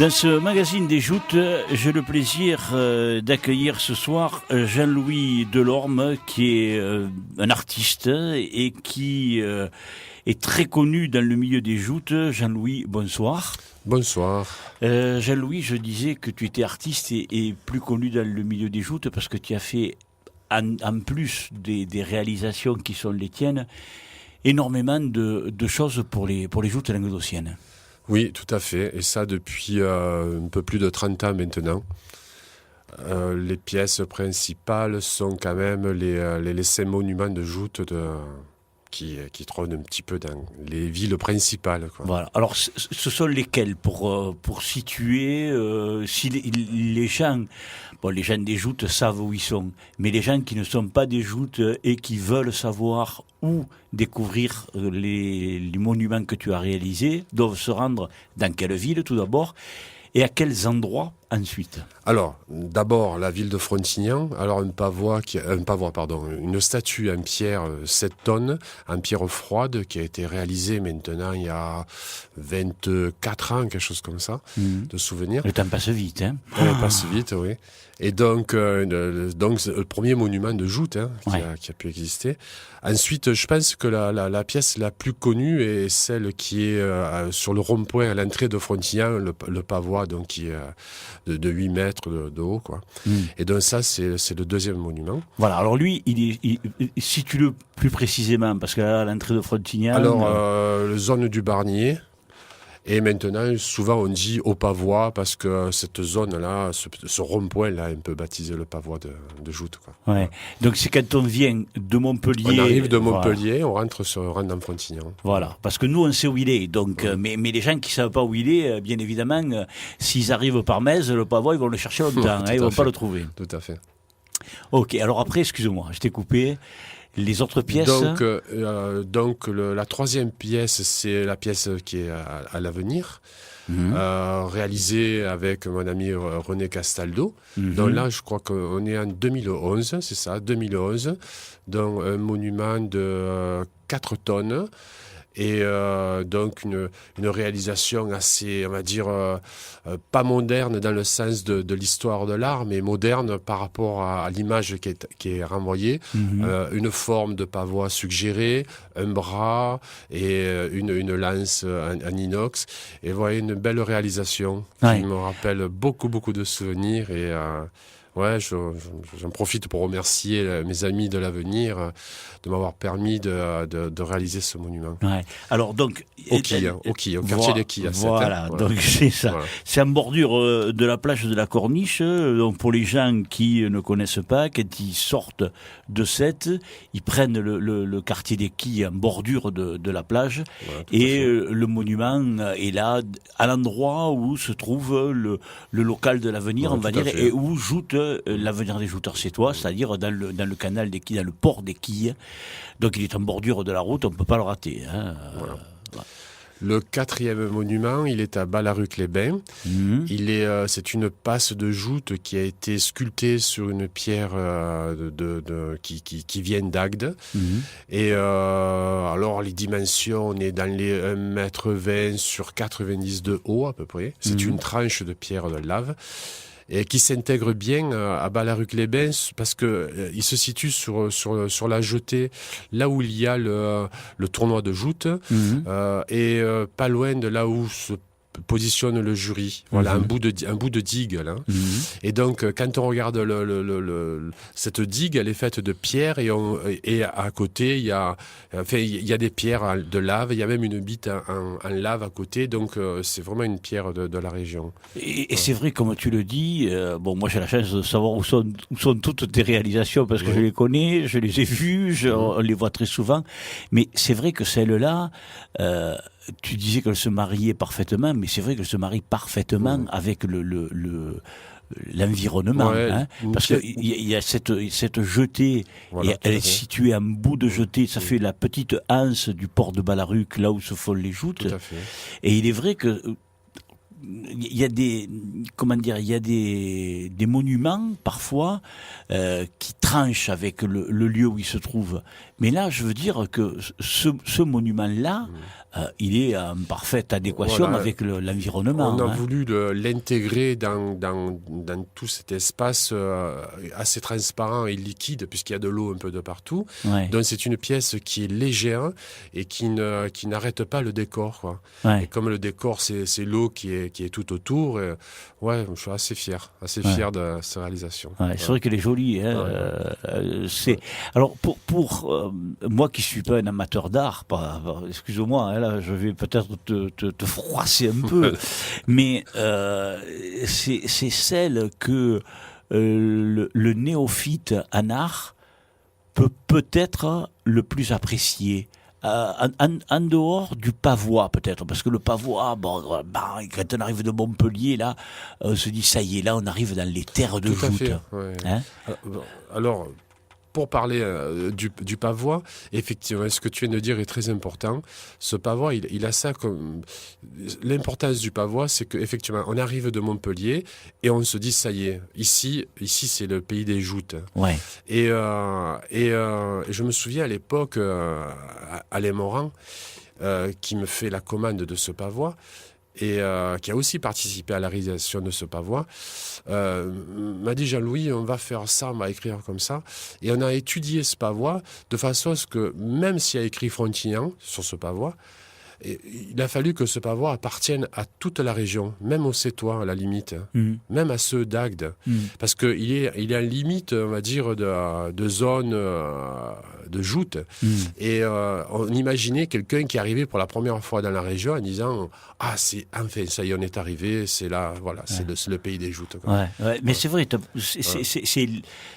Dans ce magazine des joutes, j'ai le plaisir d'accueillir ce soir Jean-Louis Delorme, qui est un artiste et qui est très connu dans le milieu des joutes. Jean-Louis, bonsoir. Bonsoir. Jean-Louis, je disais que tu étais artiste et plus connu dans le milieu des joutes parce que tu as fait, en plus des réalisations qui sont les tiennes, énormément de choses pour les joutes languedociennes. Oui, tout à fait. Et ça depuis un peu plus de 30 ans maintenant. Les pièces principales sont quand même les 5 monuments de joutes qui trônent un petit peu dans les villes principales, quoi. Voilà. Alors, ce sont lesquels pour situer si les gens, bon, les gens des joutes savent où ils sont, mais les gens qui ne sont pas des joutes et qui veulent savoir où découvrir les monuments que tu as réalisés doivent se rendre dans quelle ville tout d'abord et à quels endroits ensuite? Alors, d'abord, la ville de Frontignan. Alors, une statue en pierre 7 tonnes, en pierre froide, qui a été réalisée maintenant il y a 24 ans, quelque chose comme ça, de souvenir. Le temps passe vite, hein? Elle passe vite, oui. Et donc c'est le premier monument de joute qui a pu exister. Ensuite, je pense que la pièce la plus connue est celle qui est sur le rond-point à l'entrée de Frontignan, le pavois, donc qui est de 8 mètres de haut, quoi. Et donc ça, c'est le deuxième monument. Voilà, alors lui, situe-le plus précisément, parce qu'à l'entrée de Frontignan... Alors, la zone du Barnier. Et maintenant, souvent on dit au pavois, parce que cette zone-là, ce rond-point-là, un peu baptisé le pavois de joute, quoi. Ouais. Donc c'est quand on vient de Montpellier... On arrive de Montpellier, voilà. On rentre dans Frontignan. Voilà, parce que nous on sait où il est, donc, mais les gens qui ne savent pas où il est, bien évidemment, s'ils arrivent par Metz, le pavois, ils vont le chercher longtemps, ils ne vont pas le trouver. Tout à fait. Ok, alors après, excuse-moi, je t'ai coupé. Les autres pièces. Donc la troisième pièce, c'est la pièce qui est à l'avenir, réalisée avec mon ami René Castaldo. Donc là, je crois qu'on est en 2011, c'est ça, 2011, donc un monument de 4 tonnes. Et donc une réalisation assez, on va dire, pas moderne dans le sens de l'histoire de l'art, mais moderne par rapport à l'image qui est renvoyée. Une forme de pavois suggérée, un bras et une lance en inox. Et voilà, une belle réalisation qui me rappelle beaucoup de souvenirs. Et j'en profite pour remercier mes amis de l'avenir de m'avoir permis de réaliser ce monument. Ouais. Alors donc au quartier de Quilles. Voilà, donc c'est ça. Voilà. C'est en bordure de la plage de la Corniche. Donc pour les gens qui ne connaissent pas, quand ils sortent de Sète, ils prennent le quartier des Quilles en bordure de la plage, et le monument est là, à l'endroit où se trouve le local de l'avenir, on va dire, et où joute l'avenir des jouteurs sétois, c'est-à-dire dans le canal des Quilles, dans le port des Quilles. Donc il est en bordure de la route, on ne peut pas le rater. Hein. Voilà. Le quatrième monument, il est à Ballaruc-les-Bains. C'est une passe de joute qui a été sculptée sur une pierre qui vient d'Agde. Et alors les dimensions, on est dans les 1,20 m sur 90 de haut à peu près. C'est une tranche de pierre de lave. Et qui s'intègre bien à Ballaruc-les-Bains parce que il se situe sur la jetée, là où il y a le tournoi de joute, et pas loin de là où se positionne le jury. Voilà, un bout de digue là. Et donc quand on regarde cette digue, elle est faite de pierres, et à côté il y a des pierres de lave, il y a même une bite en lave à côté, donc c'est vraiment une pierre de la région. Et c'est vrai, comme tu le dis, moi j'ai la chance de savoir où sont toutes tes réalisations, parce que je les connais, je les ai vues, on les voit très souvent, mais c'est vrai que celle-là, tu disais qu'elle se mariait parfaitement, mais c'est vrai qu'elle se marie parfaitement avec l'environnement, parce qu'il y a cette jetée, et elle est située en bout de jetée, ça fait la petite anse du port de Ballaruc, là où se font les joutes. Tout à fait. Et il est vrai que il y a des, comment dire, il y a des monuments parfois qui tranchent avec le lieu où il se trouve. Mais là, je veux dire que ce monument-là, il est en parfaite adéquation avec l'environnement. On a voulu l'intégrer dans tout cet espace assez transparent et liquide, puisqu'il y a de l'eau un peu de partout. Ouais. Donc c'est une pièce qui est légère et qui n'arrête pas le décor, quoi. Ouais. Et comme le décor, c'est l'eau qui est tout autour, ouais, je suis assez fier de cette réalisation. Ouais, c'est vrai qu'elle est jolie. Hein, c'est... Alors, pour moi qui suis pas un amateur d'art, excuse-moi, hein, là, je vais peut-être te froisser un peu, mais c'est celle que le néophyte en art peut-être le plus apprécier. En dehors du pavois peut-être, parce que le pavois, quand on arrive de Montpellier, là, on se dit ça y est, là on arrive dans les terres de Tout à joute. fait, ouais. Hein? Alors, pour parler du pavois, effectivement, ce que tu viens de dire est très important. Ce pavois, il a ça comme... L'importance du pavois, c'est qu'effectivement, on arrive de Montpellier et on se dit, ça y est, ici c'est le pays des joutes. Ouais. Et je me souviens à l'époque, Alain Morand, qui me fait la commande de ce pavois, et qui a aussi participé à la réalisation de ce pavois, m'a dit, Jean-Louis, on va faire ça, on va écrire comme ça. Et on a étudié ce pavois de façon à ce que, même s'il y a écrit Frontignan sur ce pavois, il a fallu que ce pavois appartienne à toute la région, même aux Sétois à la limite, même à ceux d'Agde, parce qu'il est en limite, on va dire, de zone de joute. Et on imaginait quelqu'un qui arrivait pour la première fois dans la région en disant, c'est enfin ça y est, on est arrivé, c'est là, voilà, c'est le pays des joutes. Quoi. Ouais. Mais c'est vrai,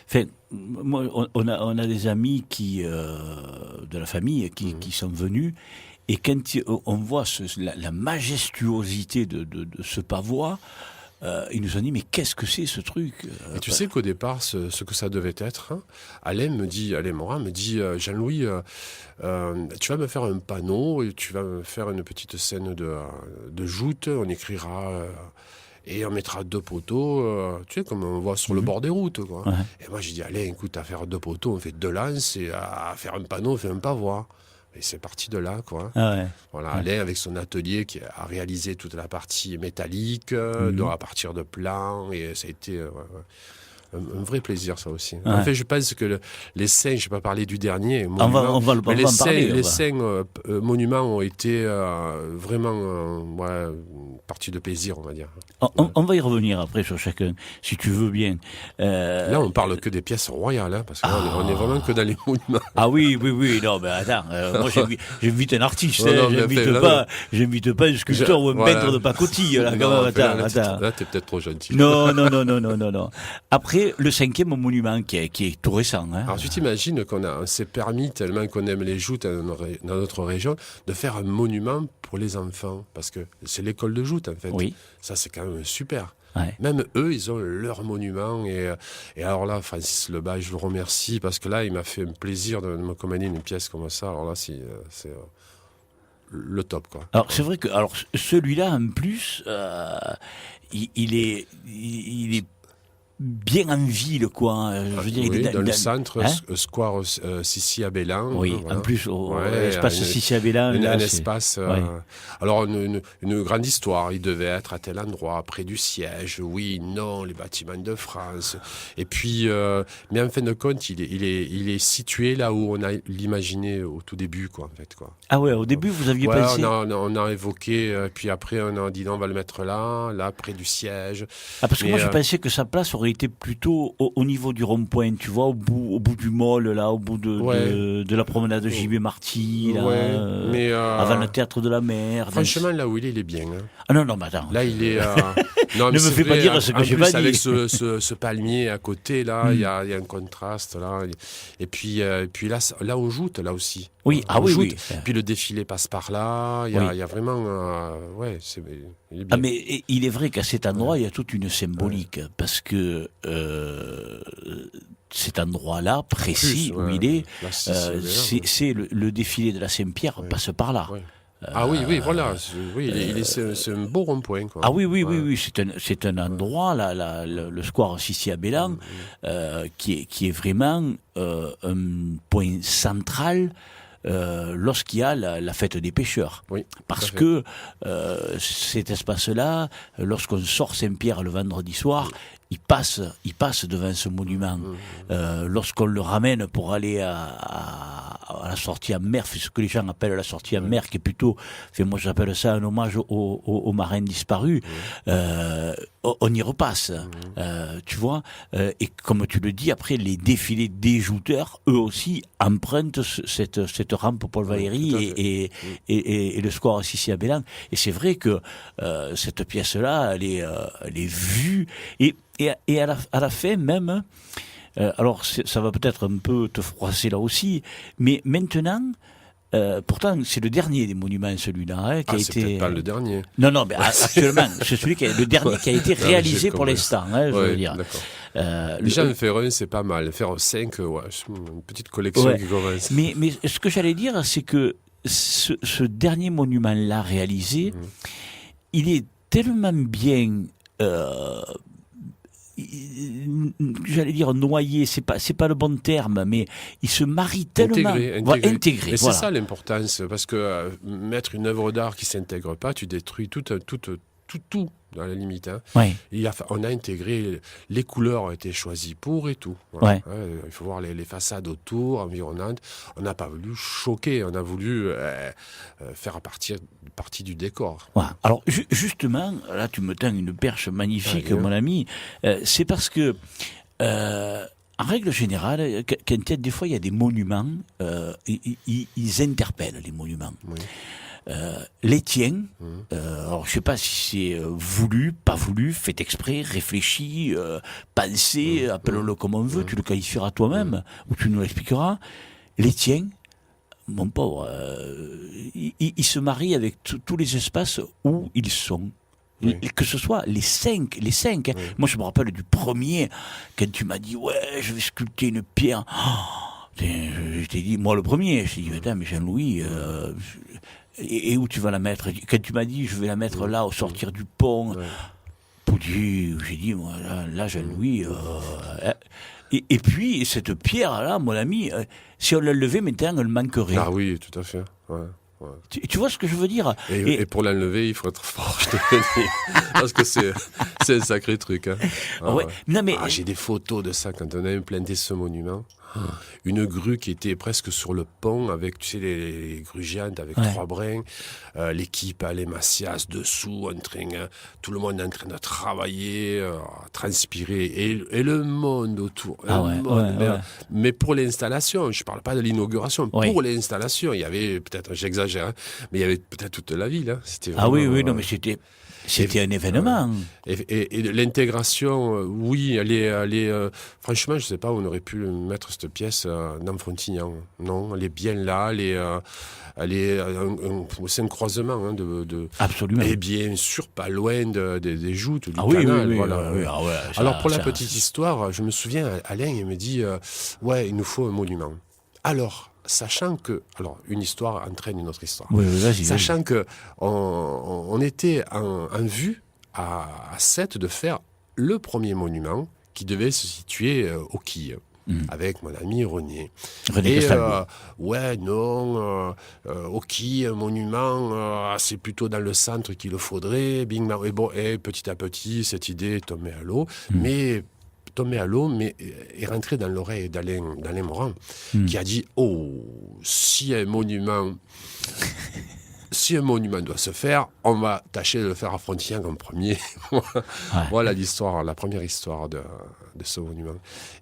enfin, moi, on a des amis de la famille qui sont venus. Et quand on voit la majestuosité de ce pavois, ils nous ont dit, mais qu'est-ce que c'est ce truc? Et tu sais qu'au départ, ce que ça devait être, hein, Alain Morin me dit, Jean-Louis, tu vas me faire un panneau, et tu vas me faire une petite scène de joute, on écrira... et on mettra 2 poteaux, tu sais, comme on voit sur le bord des routes, quoi. Ouais. Et moi, j'ai dit, Alain, écoute, à faire 2 poteaux, on fait 2 lances, et à faire un panneau, on fait un pavois. Et c'est parti de là, quoi. Ouais. Voilà, Alain, avec son atelier, qui a réalisé toute la partie métallique, à partir de plans, et ça a été un vrai plaisir, ça aussi. Ouais. En fait, je pense que les 5, je n'ai pas parlé du dernier, on va mais les 5 monuments ont été vraiment partie de plaisir, on va dire. On va y revenir après sur chacun, si tu veux bien. Là, on parle que des pièces royales, hein, parce qu'on est vraiment que dans les monuments. Ah oui, non, mais attends, moi j'invite un artiste, j'invite pas un sculpteur ou un peintre de pacotille, là, quand même, attends. Là, t'es peut-être trop gentil. Non. Après, le 5e monument qui est tout récent. Hein. Alors, tu t'imagines on s'est permis, tellement qu'on aime les joutes dans notre région, de faire un monument pour les enfants, parce que c'est l'école de joute, en fait. Oui. Ça, c'est quand même super. Ouais. Même eux, ils ont leur monument. Et alors là, Francis Lebas, je le remercie, parce que là, il m'a fait un plaisir de me commander une pièce comme ça. Alors là, c'est le top, quoi. Alors, c'est vrai que celui-là, en plus, il est bien en ville, quoi. Je veux dire, dans le centre, Square Sissi à Bélan. Oui, voilà. En plus, l'espace Sissi à Bélan. Un espace. Alors, une grande histoire. Il devait être à tel endroit, près du siège. Oui, non, les bâtiments de France. Et puis, mais en fin de compte, il est situé là où on a l'imaginé au tout début, quoi, en fait, quoi. Ah ouais, au début, vous aviez pensé... on a évoqué, puis après, on a dit non, on va le mettre là, près du siège. Ah, parce que moi, je pensais que sa place aurait été plutôt au niveau du rond-point, tu vois, au bout du mall, là, au bout de la promenade de J.B. Marty, là, avant le théâtre de la mer. Franchement, là où il est bien. Hein. Ah non, mais attends. Là, il est... non, ne me fais pas dire ce que j'ai pas dit. Avec ce palmier à côté, là, il y a un contraste, là. Et puis là, on joute, là aussi. Oui, oui. Puis le défilé passe par là. Il y a vraiment... il est bien. Ah, mais il est vrai qu'à cet endroit, il y a toute une symbolique. Parce que cet endroit-là, précis, où il est, c'est le défilé de la Saint-Pierre passe par là. Ah oui, voilà. C'est un beau rond-point, quoi. Ah oui. C'est un endroit, le square Sissi à Bélan, qui est vraiment un point central lorsqu'il y a la fête des pêcheurs. Oui, parce que cet espace-là, lorsqu'on sort Saint-Pierre le vendredi soir, il passe devant ce monument. Lorsqu'on le ramène pour aller à la sortie en mer, c'est ce que les gens appellent la sortie en mer, qui est plutôt, moi j'appelle ça un hommage aux marins disparus, on y repasse, tu vois. Et comme tu le dis, après les défilés des jouteurs, eux aussi empruntent cette rampe Paul Valéry et le square Sissi à Bélan. Et c'est vrai que cette pièce-là, elle est vue et à la fin même, alors ça va peut-être un peu te froisser là aussi, mais maintenant, pourtant c'est le dernier des monuments celui-là, hein, qui a c'est été. peut-être pas le dernier. Non, mais actuellement c'est celui le dernier qui a été réalisé pour l'instant, hein, je veux dire. Déjà un faire un, c'est pas mal. Faire un 5, une petite collection qui commence. Mais ce que j'allais dire, c'est que ce dernier monument-là réalisé, il est tellement bien. J'allais dire noyé, c'est pas le bon terme, mais il se marie tellement intégré. Et c'est ça l'importance, parce que mettre une œuvre d'art qui s'intègre pas, tu détruis tout dans la limite. Hein. On a intégré, les couleurs ont été choisies pour et tout. Voilà. Il faut voir les façades autour, environnantes. On n'a pas voulu choquer, on a voulu faire partie du décor. Alors justement, là tu me tends une perche magnifique, mon ami. C'est parce que en règle générale, quand des fois il y a des monuments, ils interpellent les monuments. Les tiens, alors je sais pas si c'est voulu, pas voulu, fait exprès, réfléchi, pensé, appelle-le comme on veut, tu le qualifieras toi-même, ou tu nous l'expliqueras. Les tiens, mon pauvre, ils se marient avec tous les espaces où ils sont. Que ce soit les cinq. Moi je me rappelle du premier, quand tu m'as dit je vais sculpter une pierre. Je t'ai dit, moi le premier, je t'ai dit, mais Jean-Louis, et où tu vas la mettre? Quand tu m'as dit, je vais la mettre là, au sortir du pont, j'ai dit, moi, là Jean-Louis, et puis, cette pierre-là, mon ami, si on la levait, maintenant, elle manquerait. Ah oui, tout à fait, Tu vois ce que je veux dire? Et pour l'enlever, il faut être fort, je te le dis. Parce que c'est un sacré truc. Hein. Non, mais... j'ai des photos de ça quand on a implanté ce monument. Une grue qui était presque sur le pont avec, tu sais, les grues géantes avec 3 brins. L'équipe allait Macias dessous, tout le monde en train de travailler, transpirer. Et le monde autour. Mais pour l'installation, je ne parle pas de l'inauguration, pour l'installation, il y avait peut-être, j'exagère, mais il y avait peut-être toute la ville. Hein. C'était vraiment, non, mais c'était un événement. Et l'intégration, elle est franchement, je ne sais pas où on aurait pu mettre cette pièce dans Frontignan. Non, elle est bien là, c'est un croisement Absolument. Et bien sûr, pas loin des joutes du canal. Alors pour la petite histoire, je me souviens, Alain, il me dit, il nous faut un monument. Alors, sachant que, une histoire entraîne une autre histoire. Sachant que on était en vue à 7 de faire le premier monument qui devait se situer au Quille. Avec mon ami René Castaldo. Au Quille, un monument, c'est plutôt dans le centre qu'il le faudrait. Et petit à petit, cette idée tombait à l'eau. Mais est rentré dans l'oreille d'Alain Morand, qui a dit si un monument doit se faire, on va tâcher de le faire à Frontignan en premier. Voilà l'histoire, la première histoire de ce monument.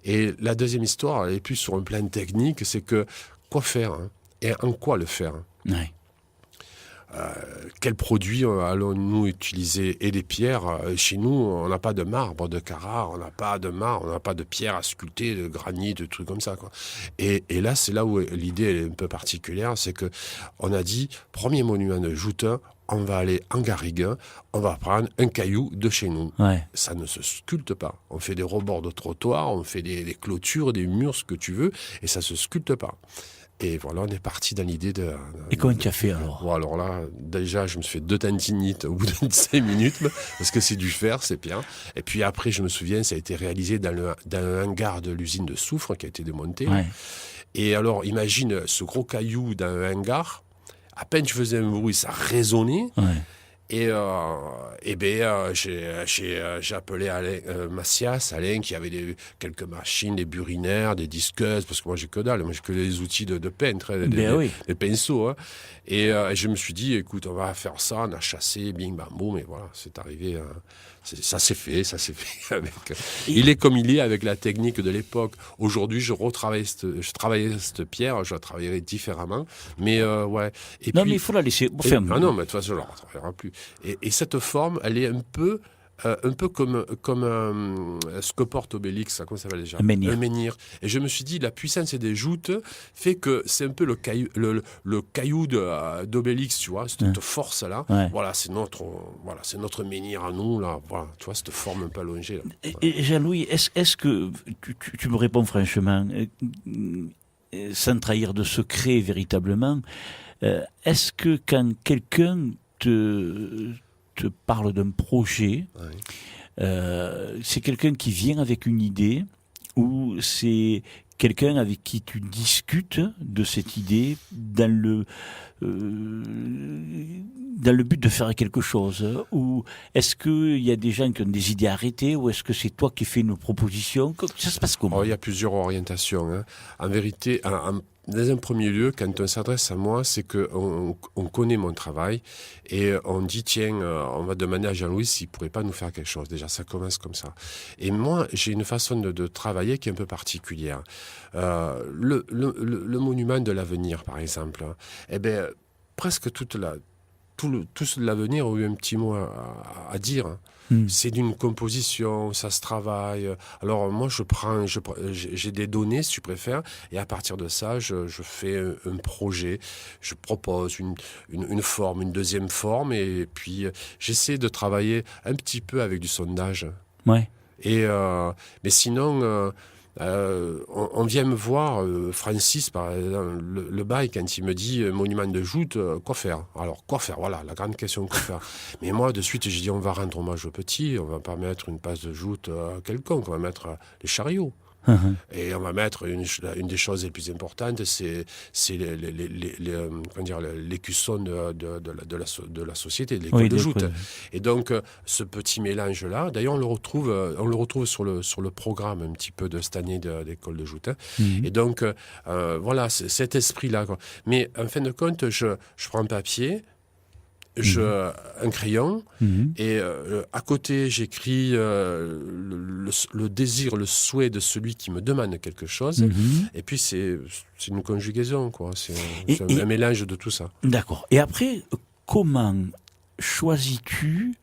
Et la deuxième histoire, elle est plus sur un plan technique, c'est que quoi faire, hein, et en quoi le faire. Quels produits allons-nous utiliser? Et les pierres, chez nous, on n'a pas de marbre de Carrare, on n'a pas de pierre à sculpter, de granit, de trucs comme ça, quoi. Et là, c'est là où l'idée est un peu particulière, c'est que on a dit, premier monument de Joutin, on va aller en Garrigue, on va prendre un caillou de chez nous. Ça ne se sculpte pas. On fait des rebords de trottoir, on fait des clôtures, des murs, ce que tu veux, et ça se sculpte pas. Et voilà, on est parti dans l'idée de... Et comment tu as fait alors? Bon, alors là, déjà, je me suis fait 2 tendinites au bout de 5 minutes, parce que c'est du fer, c'est bien. Et puis après, je me souviens, ça a été réalisé dans un hangar de l'usine de soufre qui a été démonté. Ouais. Et alors, imagine ce gros caillou dans un hangar, à peine je faisais un bruit, ça résonnait. Ouais. Et j'ai appelé Alain, Macias, Alain, qui avait quelques machines, des burinaires, des disqueuses, parce que moi j'ai que dalle, moi j'ai que des outils de peintre, hein, des pinceaux. Hein. Et je me suis dit, écoute, on va faire ça, on a chassé, bing, bam, boum, et voilà, c'est arrivé. Ça s'est fait avec... Il est comme il est avec la technique de l'époque. Aujourd'hui, je travaillais cette pierre, je la travaillerai différemment, mais ouais. Et non, puis, mais il faut la laisser. non, mais de toute façon, je ne la retravaillerai plus. Et cette forme, elle est un peu comme ce que porte Obélix, comment ça s'appelle déjà ? Un menhir. Un menhir. Et je me suis dit, la puissance des joutes fait que c'est un peu le caillou d'Obélix, tu vois, cette force-là. Ouais. Voilà, c'est notre menhir à nous, là. Voilà, tu vois, cette forme un peu allongée. Là. Et Jean-Louis, est-ce que tu me réponds franchement, sans trahir de secret véritablement, est-ce que quand quelqu'un te parle d'un projet, c'est quelqu'un qui vient avec une idée ou c'est quelqu'un avec qui tu discutes de cette idée dans le but de faire quelque chose? Ou est-ce qu'il y a des gens qui ont des idées arrêtées ou est-ce que c'est toi qui fais une proposition? Ça se passe comment? Il y a plusieurs orientations. Hein. En vérité, dans un premier lieu, quand on s'adresse à moi, c'est qu'on connaît mon travail et on dit, tiens, on va demander à Jean-Louis s'il ne pourrait pas nous faire quelque chose. Déjà, ça commence comme ça. Et moi, j'ai une façon de travailler qui est un peu particulière. Le monument de l'avenir, par exemple, eh bien, presque tout l'avenir a eu un petit mot à dire. C'est d'une composition, ça se travaille. Alors moi, j'ai des données, si tu préfères, et à partir de ça, je fais un projet, je propose une forme, une deuxième forme, et puis j'essaie de travailler un petit peu avec du sondage. Ouais. Mais sinon... on vient me voir, Francis, par exemple, le bail, quand il me dit monument de joute, quoi faire? Alors, quoi faire? Voilà, la grande question, quoi faire? Mais moi, de suite, j'ai dit, on va rendre hommage aux petits, on va pas mettre une passe de joute quelconque, on va mettre les chariots. Et on va mettre une des choses les plus importantes, c'est l'écusson de la société, de l'école de joute. Et donc, ce petit mélange-là, d'ailleurs, on le retrouve sur le programme un petit peu de cette année d'école de joute. Hein. Et donc, voilà, c'est cet esprit-là. Quoi. Mais en fin de compte, je prends un papier, un crayon, et à côté, j'écris le désir, le souhait de celui qui me demande quelque chose. Et puis, c'est une conjugaison, quoi. C'est un mélange de tout ça. D'accord. Et après, comment choisis-tu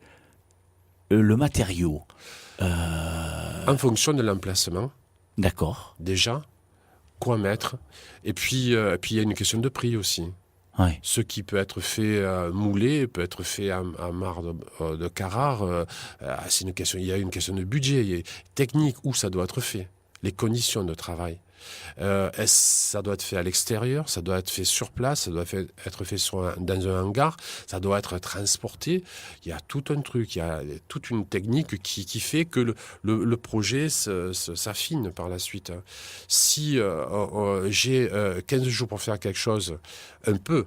le matériau? En fonction de l'emplacement. D'accord. Déjà, quoi mettre. Et puis, il y a une question de prix aussi. Ouais. Ce qui peut être fait moulé peut être fait à marre de Carrare. Il y a une question de budget, il y a technique où ça doit être fait, les conditions de travail. Ça doit être fait à l'extérieur, ça doit être fait sur place, ça doit être fait dans un hangar, ça doit être transporté. Il y a tout un truc, il y a toute une technique qui fait que le projet s'affine par la suite. Si j'ai 15 jours pour faire quelque chose, un peu,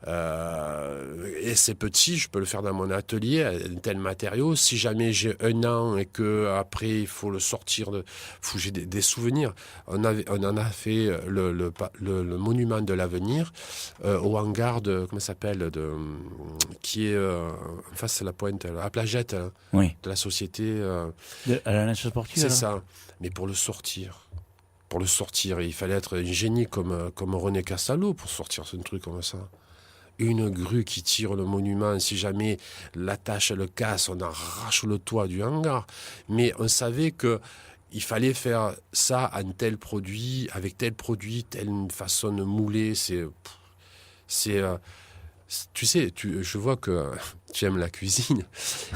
et c'est petit, je peux le faire dans mon atelier, un tel matériau. Si jamais j'ai 1 an et que après il faut le sortir, faut j'ai des souvenirs. On en a fait le monument de l'avenir au hangar de comment ça s'appelle qui est en face de la pointe, à Plagette, oui. De la société. À la nation sportive. C'est ça. Mais pour le sortir, il fallait être un génie comme René Castaldo pour sortir ce truc comme ça. Une grue qui tire le monument, si jamais l'attache le casse, on arrache le toit du hangar. Mais on savait qu'il fallait faire ça en tel produit, avec tel produit, telle façon de mouler. Tu sais, je vois que tu aimes la cuisine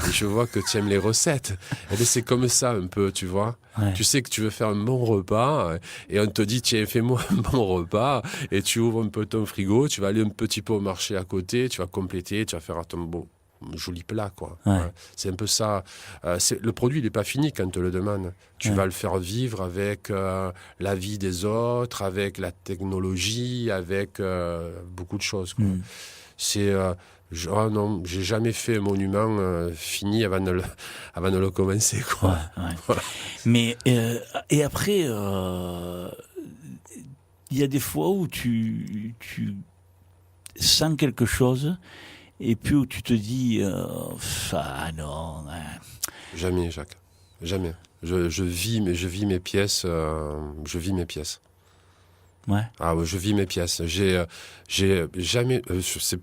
et je vois que tu aimes les recettes. Et bien, c'est comme ça un peu, tu vois. Ouais. Tu sais que tu veux faire un bon repas et on te dit, tiens, fais-moi un bon repas et tu ouvres un peu ton frigo, tu vas aller un petit peu au marché à côté, tu vas compléter, tu vas faire ton bon joli plat, quoi. Ouais. C'est un peu ça. Le produit, il n'est pas fini quand on te le demande. Tu vas le faire vivre avec la vie des autres, avec la technologie, avec beaucoup de choses, quoi. C'est... non, j'ai jamais fait un monument fini avant de le commencer, quoi. Voilà. Mais, et après, il y a des fois où tu sens quelque chose et puis où tu te dis, ah non. Jamais, Jacques. Jamais. Je vis mes pièces. Je vis mes pièces. Ouais. Ah, je vis mes pièces. J'ai jamais. C'est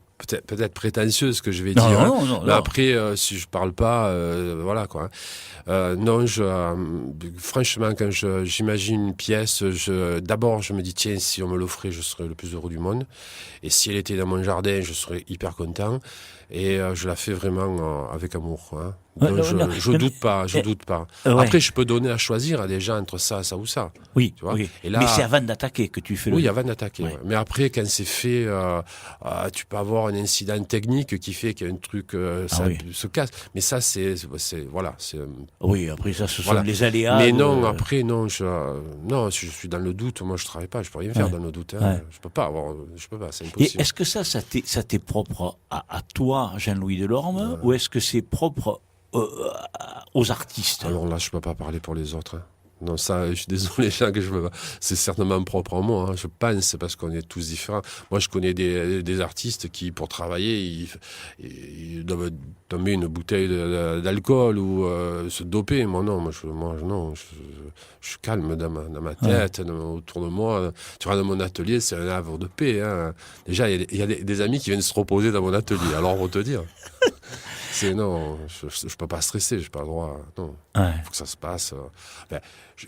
peut-être prétentieux ce que je vais dire. Non, mais après, si je parle pas, voilà quoi. Non, franchement, quand j'imagine une pièce, d'abord je me dis tiens, si on me l'offrait, je serais le plus heureux du monde. Et si elle était dans mon jardin, je serais hyper content. Et je la fais vraiment avec amour. Hein. Donc, je doute pas. Ouais. Après, je peux donner à choisir à des gens entre ça ou ça. Oui, tu vois. Oui. Et là, mais c'est avant d'attaquer que tu fais Oui, avant d'attaquer. Ouais. Mais après, quand c'est fait, tu peux avoir un incident technique qui fait qu'un truc se casse. Mais ça, voilà. Oui, après ça, ce sont les aléas. Mais non, après, non, si je suis dans le doute, moi, je travaille pas. Je peux rien faire dans le doute. Hein. Je peux pas, c'est impossible. Et est-ce que ça t'est propre à toi, Jean-Louis Delorme, ou est-ce que c'est propre aux artistes? Alors là, je peux pas parler pour les autres. Hein. Non, ça, je suis désolé, Jacques, c'est certainement propre en moi. Hein. Je pense, parce qu'on est tous différents. Moi, je connais des artistes qui, pour travailler, ils doivent tomber une bouteille d'alcool ou se doper. Moi, non, je suis calme dans ma tête, autour de moi. Tu vas dans mon atelier, c'est un havre de paix. Hein. Déjà, il y a des amis qui viennent se reposer dans mon atelier. Alors, on va te dire. Non, je peux pas stresser, j'ai pas le droit. Non, faut que ça se passe.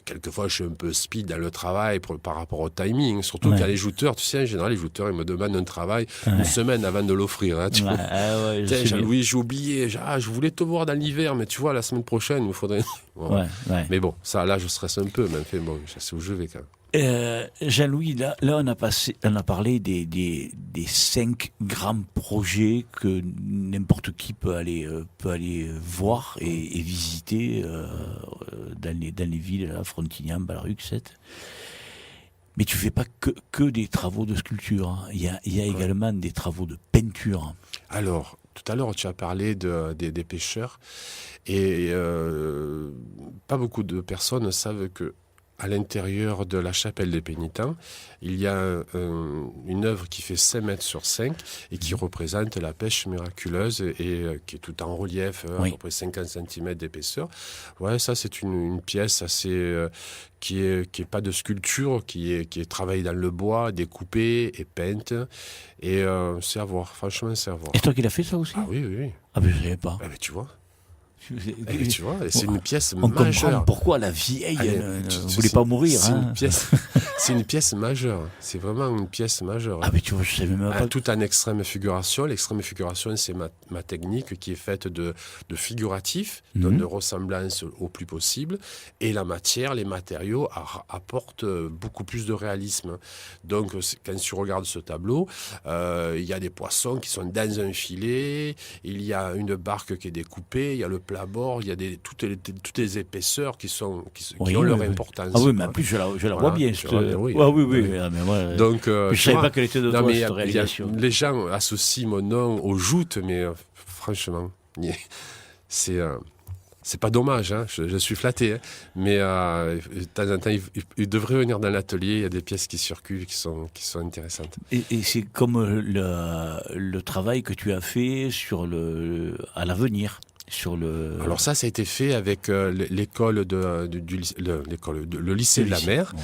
Quelquefois, je suis un peu speed dans le travail par rapport au timing. Surtout quand les jouteurs, tu sais, en général, les jouteurs, ils me demandent un travail une semaine avant de l'offrir. Hein, tiens, Jean-Louis, j'ai oublié. Je voulais te voir dans l'hiver, mais tu vois, la semaine prochaine, il me faudrait. Mais bon, ça, là, je stresse un peu, mais bon, je sais où je vais quand même. Jean-Louis, là on a parlé des 5 grands projets que n'importe qui peut aller voir et visiter dans les villes, là, Frontignan, Balleruc, Sète. Mais tu fais pas que des travaux de sculpture. Hein. Il y a également des travaux de peinture. Alors, tout à l'heure, tu as parlé des pêcheurs et pas beaucoup de personnes savent que à l'intérieur de la chapelle des pénitents, il y a une œuvre qui fait 5 mètres sur 5 et qui représente la pêche miraculeuse et qui est tout en relief, à peu près 50 cm d'épaisseur. Ouais, ça c'est une pièce assez qui est pas de sculpture, qui est travaillée dans le bois, découpée et peinte. Et c'est à voir, franchement c'est à voir. Et toi qui l'as fait ça aussi? Ah oui. Ah ben je savais pas. Ah ben tu vois. Tu vois, c'est une pièce on majeure. Comprend pourquoi la vieille ne voulait pas mourir. C'est une pièce majeure. C'est vraiment une pièce majeure. Ah mais tu vois, je savais même pas. Tout en extrême figuration. L'extrême figuration, c'est ma technique qui est faite de figuratif, de ressemblance au plus possible. Et la matière, les matériaux apportent beaucoup plus de réalisme. Donc, quand tu regardes ce tableau, il y a des poissons qui sont dans un filet. Il y a une barque qui est découpée. Il y a le plat-bord, il y a toutes les épaisseurs qui ont leur importance. Ah oui, mais en plus, je la vois bien. Oui. Mais moi, donc, je ne savais pas qu'elle était de toi, cette réalisation. Les gens associent mon nom aux joutes, mais franchement, c'est pas dommage, hein, je suis flatté, hein, mais de temps en temps, il devrait venir dans l'atelier, il y a des pièces qui circulent, qui sont intéressantes. Et c'est comme le travail que tu as fait à l'avenir. Alors ça a été fait avec l'école le lycée de la mer. Oui.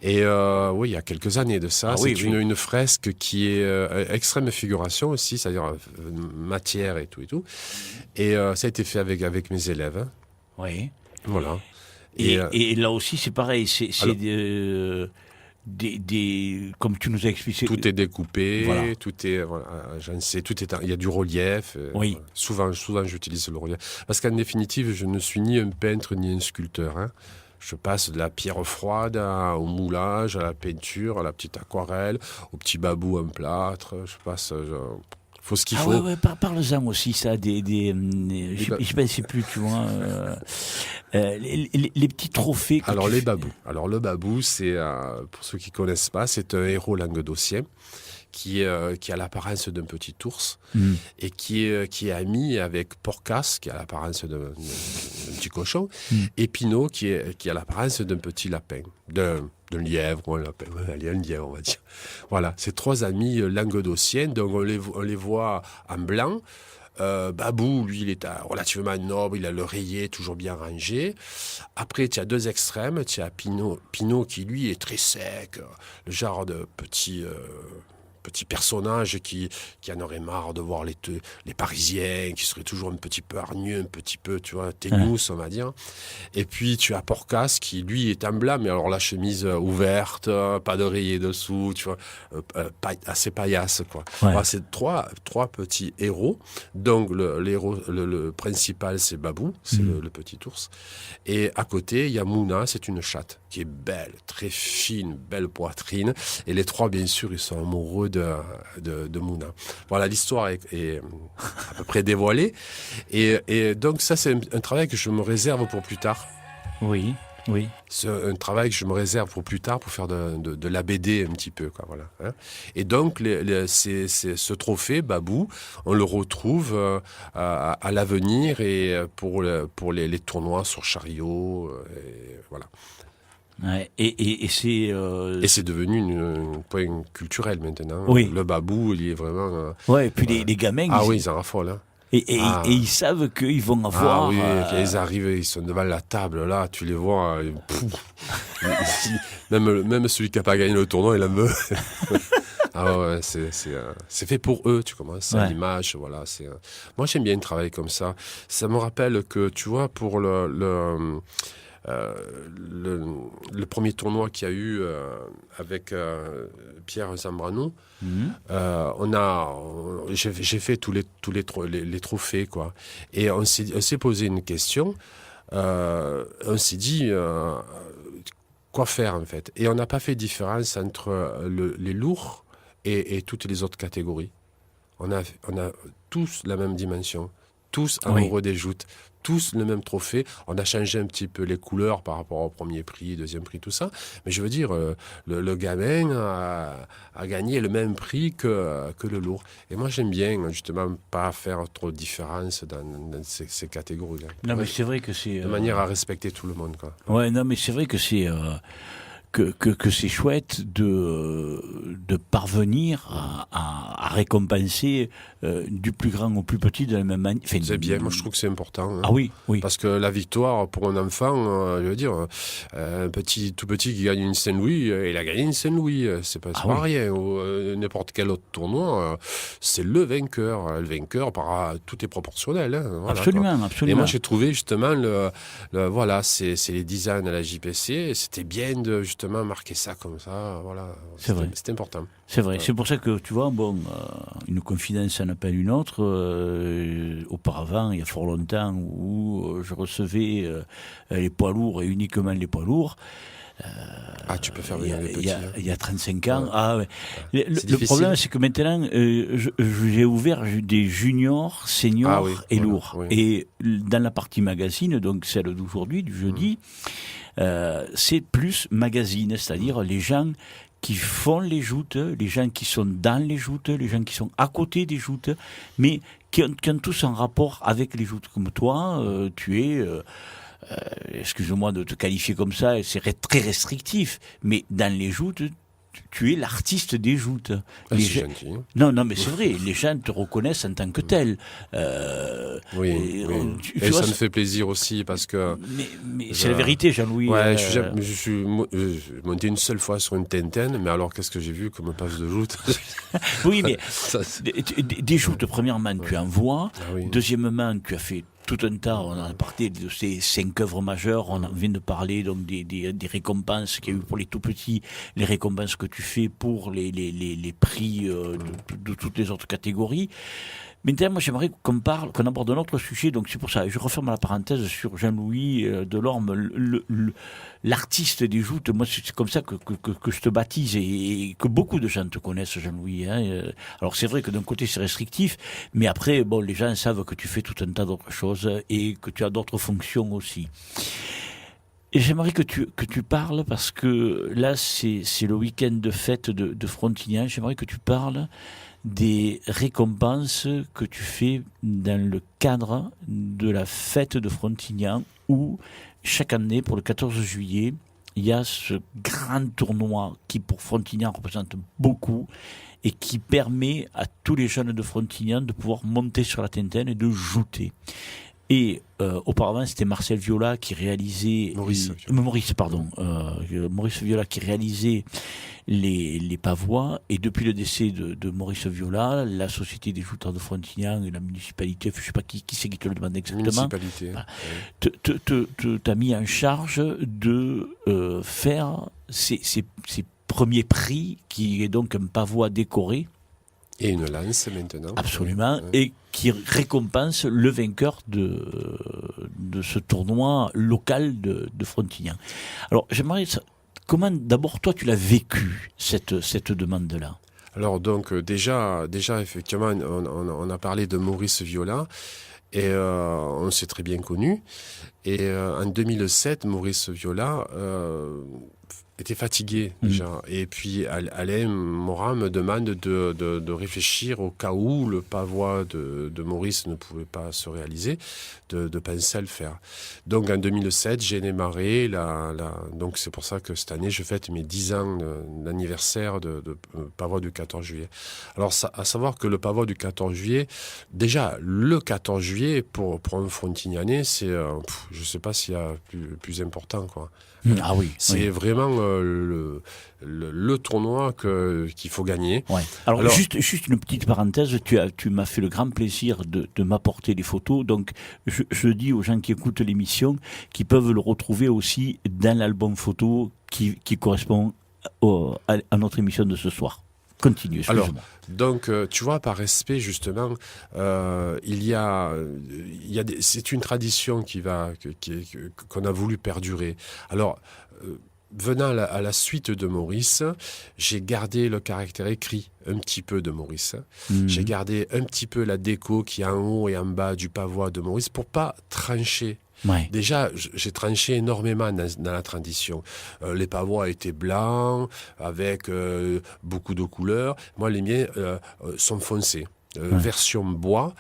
Et il y a quelques années de ça. C'est une fresque qui est extrême figuration aussi, c'est-à-dire matière et tout. Et ça a été fait avec mes élèves. Hein. Oui. Voilà. Et là aussi, c'est pareil. comme tu nous as expliqué. Tout est découpé, Voilà. tout est, voilà, il y a du relief. Oui. Souvent, j'utilise le relief. Parce qu'en définitive, je ne suis ni un peintre ni un sculpteur. Hein. Je passe de la pierre froide au moulage, à la peinture, à la petite aquarelle, au petit babou en plâtre. Faut ce qu'il faut. Ouais, parle-en aussi, ça, je ne sais plus, tu vois, les petits trophées. Alors, les babous. Alors, le babou, c'est, pour ceux qui ne connaissent pas, c'est un héros languedocien qui a l'apparence d'un petit ours et qui est ami avec Porcas, qui a l'apparence d'un petit cochon, et Pinot, qui a l'apparence d'un petit lapin, d'un lièvre, ou un lapin, allez, un lièvre, on va dire. Voilà, c'est 3 amis languedociens, donc on les voit en blanc. Babou, lui, il est relativement noble, il a l'oreiller toujours bien rangé. Après, tu as 2 extrêmes, tu as Pinot qui, lui, est très sec, le genre de petit personnage qui en aurait marre de voir les Parisiens, qui serait toujours un petit peu hargneux, un petit peu, tu vois, ténous, on va dire. Et puis, tu as Porcas qui, lui, est en blanc, mais alors la chemise ouverte, pas d'oreiller dessous, tu vois, assez paillasse, quoi. Ouais. Voilà, c'est trois petits héros. Donc, le principal, c'est Babou, c'est le petit ours. Et à côté, il y a Mouna, c'est une chatte qui est belle, très fine, belle poitrine. Et les 3, bien sûr, ils sont amoureux de Mouna. Voilà, l'histoire est à peu près dévoilée. Et donc ça, c'est un travail que je me réserve pour plus tard. Oui. C'est un travail que je me réserve pour plus tard, pour faire de la BD un petit peu, quoi, voilà. Hein. Et donc, ce trophée, Babou, on le retrouve à l'avenir et pour les tournois sur chariot, et voilà. Ouais, et c'est... Et c'est devenu un point culturel maintenant. Oui. Le babou, il est vraiment... Ouais, et puis les gamins... ils en raffolent. Hein. Et ils savent qu'ils vont avoir... Ah oui, ils arrivent, ils sont devant la table, là, tu les vois... même celui qui n'a pas gagné le tournoi, il en veut. Ah ouais, c'est fait pour eux, tu commences à l'image, voilà. Moi, j'aime bien travailler comme ça. Ça me rappelle que, tu vois, pour le premier tournoi qu'il y a eu avec Pierre Zambrano, j'ai fait tous les trophées, quoi. Et on s'est posé une question. On s'est dit quoi faire, en fait. Et on n'a pas fait différence entre les lourds et toutes les autres catégories. On a tous la même dimension, tous amoureux des joutes, tous le même trophée. On a changé un petit peu les couleurs par rapport au premier prix, deuxième prix, tout ça. Mais je veux dire, le gamin a gagné le même prix que le lourd. Et moi, j'aime bien, justement, pas faire trop de différence dans ces catégories-là. Non, mais c'est vrai que c'est... De manière à respecter tout le monde, quoi. Ouais, non, mais c'est vrai que c'est... Que c'est chouette de parvenir à récompenser du plus grand au plus petit de la même manière. Enfin, c'est bien, moi je trouve que c'est important. Hein. Ah oui. Parce que la victoire pour un enfant, je veux dire, un tout petit qui gagne une Saint-Louis, il a gagné une Saint-Louis, c'est pas rien. Ou n'importe quel autre tournoi, c'est le vainqueur. Le vainqueur, tout est proportionnel. Hein, voilà, absolument. Et moi j'ai trouvé justement, voilà, c'est les 10 ans à la JPC, et c'était bien de justement marquer ça comme ça, voilà. C'est vrai. C'est important. C'est vrai. Ouais. C'est pour ça que, tu vois, une confidence en appelle une autre. Auparavant, il y a fort longtemps, où je recevais les poids lourds et uniquement les poids lourds. Tu peux faire venir les petits. Il y a 35 ans. Ouais. Ah, ouais. Le problème, c'est que maintenant, j'ai ouvert des juniors, seniors et lourds. Oui. Et dans la partie magazine, donc celle d'aujourd'hui, du jeudi, c'est plus magazine, c'est-à-dire les gens qui font les joutes, les gens qui sont dans les joutes, les gens qui sont à côté des joutes, mais qui ont tous un rapport avec les joutes. Comme toi, tu es... excuse-moi de te qualifier comme ça, c'est très restrictif, mais dans les joutes, tu es l'artiste des joutes. C'est gentil. Non, mais c'est vrai, les gens te reconnaissent en tant que tel. Oui. Et ça me fait plaisir aussi parce que... Mais c'est la vérité, Jean-Louis. Ouais, je suis monté une seule fois sur une Tintin, mais alors qu'est-ce que j'ai vu comme passe de joute? Oui, mais des joutes, premièrement, tu en vois. Deuxièmement, tu as fait tout un tas, on a parlé de ces 5 œuvres majeures, on vient de parler donc des récompenses qu'il y a eu pour les tout petits, les récompenses que tu fais pour les prix de toutes les autres catégories. Maintenant, moi, j'aimerais qu'on aborde un autre sujet. Donc, c'est pour ça, je referme la parenthèse sur Jean-Louis Delorme, l'artiste des joutes. Moi, c'est comme ça que je te baptise et que beaucoup de gens te connaissent, Jean-Louis. Alors, c'est vrai que d'un côté, c'est restrictif, mais après, bon, les gens savent que tu fais tout un tas d'autres choses et que tu as d'autres fonctions aussi. Et j'aimerais que tu parles, parce que là, c'est le week-end de fête de Frontignan. J'aimerais que tu parles des récompenses que tu fais dans le cadre de la fête de Frontignan, où chaque année, pour le 14 juillet, il y a ce grand tournoi qui, pour Frontignan, représente beaucoup et qui permet à tous les jeunes de Frontignan de pouvoir monter sur la Tintin et de jouter. Et auparavant, c'était Marcel Viola qui réalisait... Maurice Viola qui réalisait les pavois. Et depuis le décès de Maurice Viola, la Société des jouteurs de Frontignan et la municipalité, je ne sais pas qui c'est qui te le demande exactement, t'as mis en charge de faire ces premiers prix, qui est donc un pavois décoré. Et une lance maintenant. Absolument, et qui récompense le vainqueur de ce tournoi local de Frontignan. Alors, j'aimerais... Comment, d'abord, toi, tu l'as vécu, cette demande-là? Alors, donc, déjà effectivement, on a parlé de Maurice Viola, et on s'est très bien connus. Et en 2007, Maurice Viola était fatigué déjà. Et puis Alain Morin me demande de réfléchir au cas où le pavois de Maurice ne pouvait pas se réaliser, de penser à le faire. Donc en 2007, j'ai démarré, donc c'est pour ça que cette année, je fête mes 10 ans d'anniversaire de pavois du 14 juillet. Alors à savoir que le pavois du 14 juillet, déjà le 14 juillet, pour un Frontignanais, c'est, je ne sais pas s'il y a plus important, quoi. Ah oui. C'est vraiment le tournoi qu'il faut gagner. Ouais. Alors juste une petite parenthèse, tu m'as fait le grand plaisir de m'apporter les photos. Donc je dis aux gens qui écoutent l'émission qu'ils peuvent le retrouver aussi dans l'album photo qui correspond à notre émission de ce soir. Continue, excuse-moi. Alors, donc, tu vois, par respect, justement, c'est une tradition qu'on a voulu perdurer. Alors, venant à la suite de Maurice, j'ai gardé le caractère écrit un petit peu de Maurice. J'ai gardé un petit peu la déco qui est en haut et en bas du pavois de Maurice pour pas trancher. Ouais. Déjà, j'ai tranché énormément dans la tradition. Les pavois étaient blancs, avec beaucoup de couleurs. Moi, les miens sont foncés. Version bois.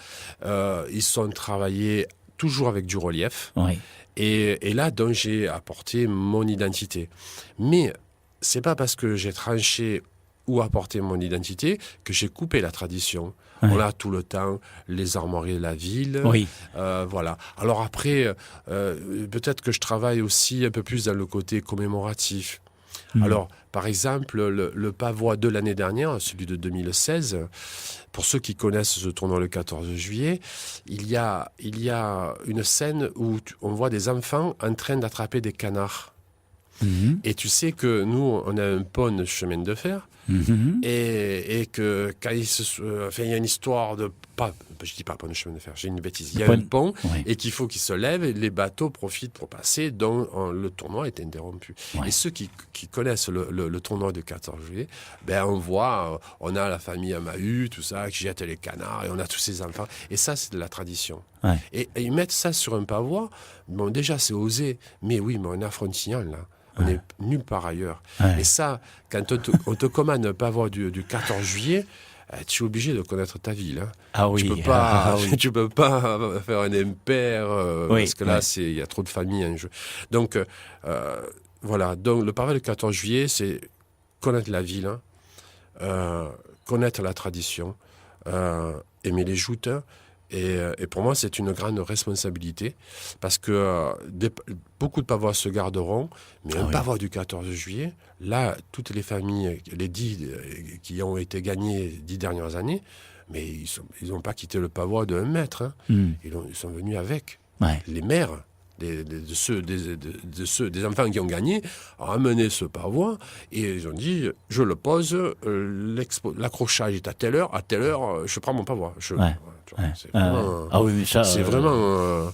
Ils sont travaillés toujours avec du relief. Ouais. Et là, donc, j'ai apporté mon identité. Mais c'est pas parce que j'ai tranché ou apporté mon identité que j'ai coupé la tradition. Ouais. On a tout le temps les armoiries de la ville. Oui. Voilà. Alors après, peut-être que je travaille aussi un peu plus dans le côté commémoratif. Alors, par exemple, le pavois de l'année dernière, celui de 2016, pour ceux qui connaissent ce tournoi le 14 juillet, il y a une scène où on voit des enfants en train d'attraper des canards. Et tu sais que nous, on a un pont de chemin de fer, et que quand il y a une histoire de... je dis pas pont de chemin de fer, j'ai une bêtise. Il y a un pont, et qu'il faut qu'il se lève, et les bateaux profitent pour passer, donc le tournoi est interrompu. Ouais. Et ceux qui connaissent le tournoi du 14 juillet, ben on voit, on a la famille Amahu, tout ça, qui jette les canards, et on a tous ces enfants. Et ça, c'est de la tradition. Ouais. Et ils mettent ça sur un pavois, bon, déjà, c'est osé, mais oui, mais on est à Frontignan, là. On est nulle part ailleurs. Ouais. Et ça, quand on te commande un pavois du 14 juillet, tu es obligé de connaître ta ville. Hein. Ah oui. Tu peux pas faire un impair, parce que là, il y a trop de familles en jeu. Donc, voilà. Donc, le pavois du 14 juillet, c'est connaître la ville, connaître la tradition, aimer les joutes. Et pour moi, c'est une grande responsabilité parce que beaucoup de pavois se garderont, mais un pavois du 14 juillet, là, toutes les familles, les 10 qui ont été gagnées 10 dernières années, Mais ils n'ont pas quitté le pavois de 1 mètre. Hein. Ils sont venus avec. Ouais. Les maires des enfants qui ont gagné ont amené ce pavois et ils ont dit je le pose, l'accrochage est à telle heure, je prends mon pavois. C'est vraiment, ah oui, mais ça, c'est vraiment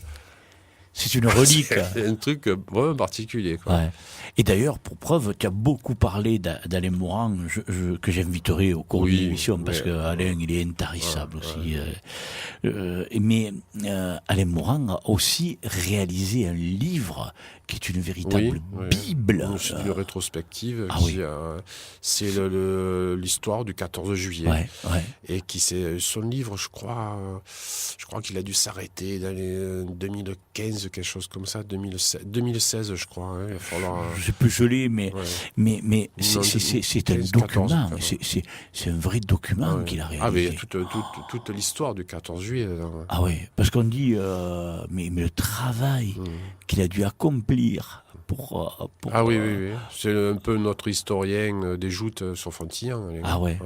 c'est une relique. C'est un truc vraiment particulier. Quoi. Ouais. Et d'ailleurs, pour preuve, tu as beaucoup parlé d'Alain Morand, que j'inviterai au cours de l'émission, parce qu'Alain, il est intarissable aussi. Mais Alain Morand a aussi réalisé un livre qui est une véritable Bible. C'est une rétrospective. Ah c'est l'histoire du 14 juillet. Et son livre, je crois qu'il a dû s'arrêter dans les 2015, quelque chose comme ça, 2016 je crois. Hein, il va falloir... Je sais plus gelé, mais c'est un document. C'est un vrai document qu'il a réalisé. Ah, mais toute l'histoire du 14 juillet. Ah oui, parce qu'on dit, mais le travail qu'il a dû accomplir pour... Ah oui. C'est un peu notre historien des joutes sur Frontignan. Ah ouais.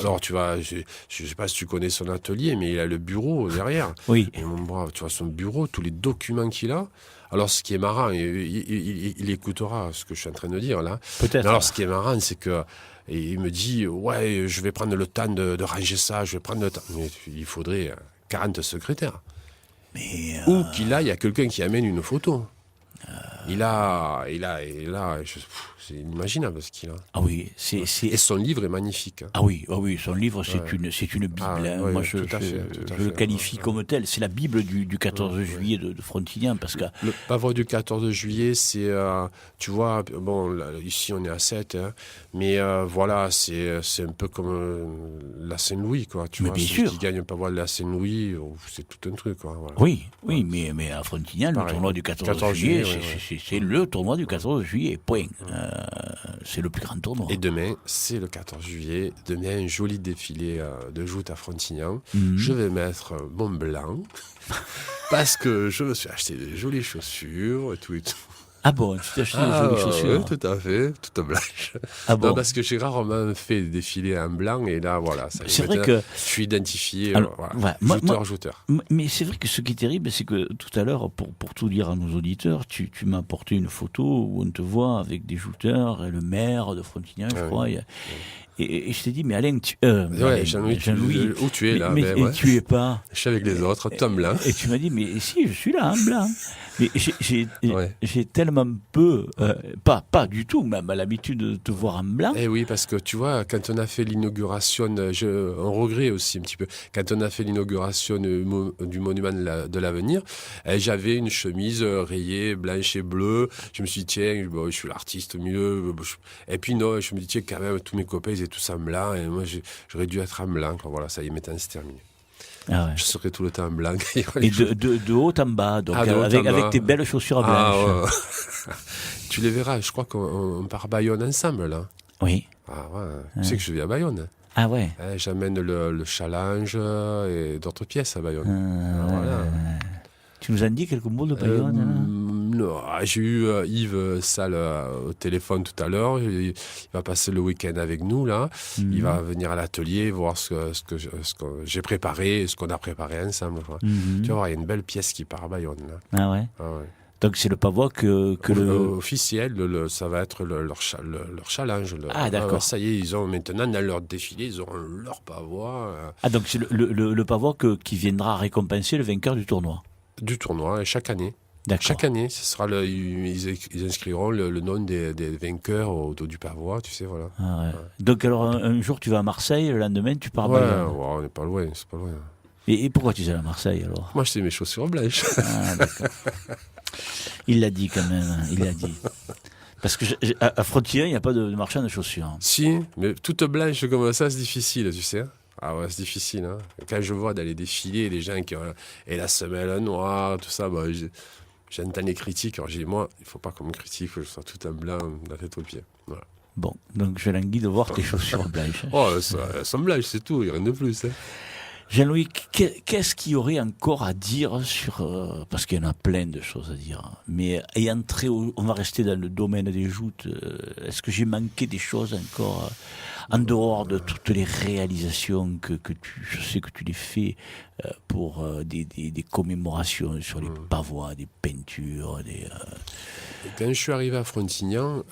Alors tu vas, je sais pas si tu connais son atelier, mais il a le bureau derrière. Oui. Et mon bras, tu vois son bureau, tous les documents qu'il a. Alors ce qui est marrant, il écoutera ce que je suis en train de dire là. Peut-être. Mais alors ce qui est marrant, c'est que il me dit je vais prendre le temps de ranger ça, je vais prendre le temps. Mais il faudrait 40 secrétaires. Ou qu'il aille, il y a quelqu'un qui amène une photo. C'est inimaginable ce qu'il a. Ah oui, Et son livre est magnifique. Ah oui, son livre, c'est une Bible. Moi, je le qualifie comme tel. C'est la Bible du 14 juillet de Frontignan, parce que... Le pavois du 14 juillet, c'est, tu vois, bon, là, ici on est à 7, hein, mais voilà, c'est un peu comme la Saint-Louis, quoi. Tu vois, celui qui gagne un pavois de la Saint-Louis, c'est tout un truc, quoi. Voilà. Oui, mais à Frontignan, le tournoi du 14 juillet, c'est le tournoi du 14 juillet, point. C'est le plus grand tournoi. Et demain, c'est le 14 juillet. Demain, un joli défilé de joutes à Frontignan. Je vais mettre mon blanc parce que je me suis acheté des jolies chaussures et tout. Ah bon, tu t'es acheté des jolies chaussures? Oui, tout à fait, toute blanche. Ah bon? Non, parce que j'ai rarement fait défiler en blanc et là, voilà. C'est vrai que... Je suis identifié, jouteur. Mais c'est vrai que ce qui est terrible, c'est que tout à l'heure, pour tout dire à nos auditeurs, tu m'as apporté une photo où on te voit avec des jouteurs et le maire de Frontignan, je crois. Et je t'ai dit, mais Alain, Jean-Louis, où tu es là? Mais tu es pas. Je suis avec les autres, tout en blanc. Et tu m'as dit, mais si, je suis là en blanc. Mais j'ai tellement peu, pas du tout, même à l'habitude de te voir en blanc. Eh oui, parce que tu vois, quand on a fait l'inauguration, on regrette aussi un petit peu, quand on a fait l'inauguration du monument de l'avenir, j'avais une chemise rayée blanche et bleue. Je me suis dit, tiens, je suis l'artiste mieux. Et puis non, je me dis, tiens, quand même, tous mes copains, ils étaient tous en blanc, et moi, j'aurais dû être en blanc. Voilà, ça y est, maintenant, c'est terminé. Ah ouais. Je serai tout le temps en blanc. Et de haut en bas, donc avec tes belles chaussures blanches. Tu les verras, je crois qu'on part à Bayonne ensemble, là. Oui. Ah ouais, tu sais que je vais à Bayonne. Ah ouais. J'amène le challenge et d'autres pièces à Bayonne. Voilà. Tu nous as dit quelques mots de Bayonne Non, j'ai eu Yves Salle au téléphone tout à l'heure. Il va passer le week-end avec nous là. Il va venir à l'atelier voir ce que j'ai préparé, ce qu'on a préparé ensemble. Tu vas voir, il y a une belle pièce qui part à Bayonne. Là. Ah ouais. Donc c'est le pavois que officiel, ça va être leur challenge. Ah d'accord. Ça y est, ils ont maintenant dans leur défilé, ils auront leur pavois. Ah donc c'est le pavois qui viendra récompenser le vainqueur du tournoi. Du tournoi, chaque année. D'accord. Chaque année, ce sera ils inscriront le nom des vainqueurs au dos du pavois, tu sais, voilà. Ah ouais. Donc alors un jour tu vas à Marseille, le lendemain tu pars à Bayonne. Ouais, on n'est pas loin, c'est pas loin. Et pourquoi tu es allé à Marseille alors? Moi, j'étais mes chaussures blanches. Ah d'accord. Il l'a dit quand même, il l'a dit. Parce que à Frontignan, il n'y a pas de marchand de chaussures. Si, mais toute blanche comme ça, c'est difficile, tu sais. Ah ouais, c'est difficile. Hein. Quand je vois dans les défilés les gens qui ont et la semelle noire, tout ça, bah, j'entends les critiques. Alors j'ai dit, moi, il ne faut pas qu'on me critique, que je sois tout en blanc, la tête aux pieds. Voilà. Bon, donc je languis de voir tes chaussures blanches. Oh, elles sont blanches, c'est tout, il n'y a rien de plus. Hein. Jean-Louis, qu'est-ce qu'il y aurait encore à dire sur... parce qu'il y en a plein de choses à dire. Mais on va rester dans le domaine des joutes. Est-ce que j'ai manqué des choses encore en dehors de toutes les réalisations je sais que tu les fais pour des commémorations sur les pavois, des peintures, Quand je suis arrivé à Frontignan...